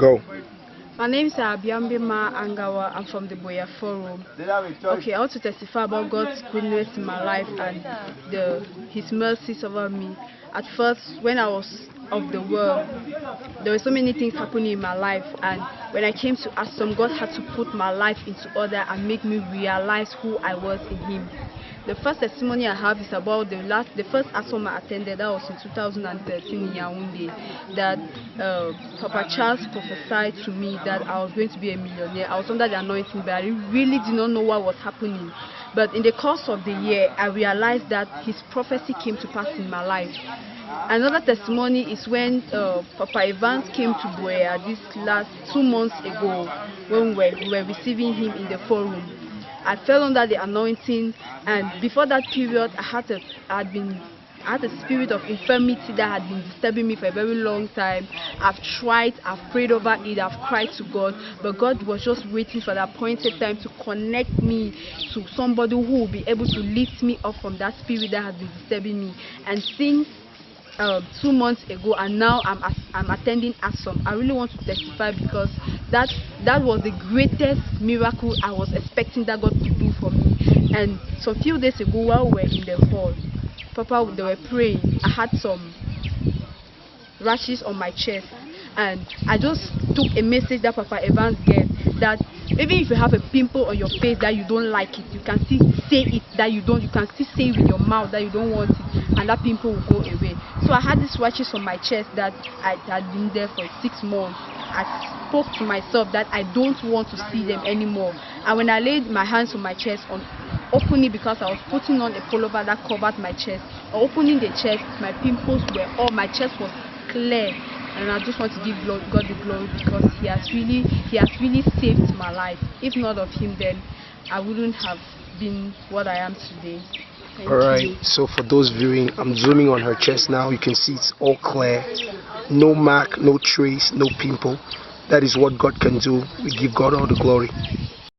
Go. My name is Abiambima Angawa. I'm from the Boya Forum. Okay, I want to testify about God's goodness in my life and His mercies over me. At first, when I was of the world, there were so many things happening in my life, and when I came to ASOM, God had to put my life into order and make me realize who I was in Him. The first testimony I have is about the first ASOM I attended. That was in 2013 in Yaoundé. That Papa Charles prophesied to me that I was going to be a millionaire. I was under the anointing, but I really did not know what was happening. But in the course of the year, I realized that his prophecy came to pass in my life. Another testimony is when Papa Evans came to Boya this last 2 months ago, when we were receiving him in the forum. I fell under the anointing, and before that period, I had a spirit of infirmity that had been disturbing me for a very long time. I've tried, I've prayed over it, I've cried to God, but God was just waiting for the appointed time to connect me to somebody who will be able to lift me up from that spirit that has been disturbing me. And since 2 months ago, and now I'm attending ASOM, I really want to testify, because that was the greatest miracle I was expecting that God could do for me. And so a few days ago, while we were in the hall, Papa, they were praying, I had some rashes on my chest, and I just took a message that Papa Evans gave, that even if you have a pimple on your face that you don't like it, you can still say it that you can still say it with your mouth that you don't want it, and that pimple will go away. So I had these rashes on my chest that I had been there for 6 months. I spoke to myself that I don't want to see them anymore. And when I laid my hands on my chest, on opening, because I was putting on a pullover that covered my chest, opening the chest, my pimples were all, my chest was clear. And I just want to give God the glory, because He has really saved my life. If not of Him, then I wouldn't have been what I am today. Alright, so for those viewing, I'm zooming on her chest now. You can see it's all clear. No mark, no trace, no pimple. That is what God can do. We give God all the glory.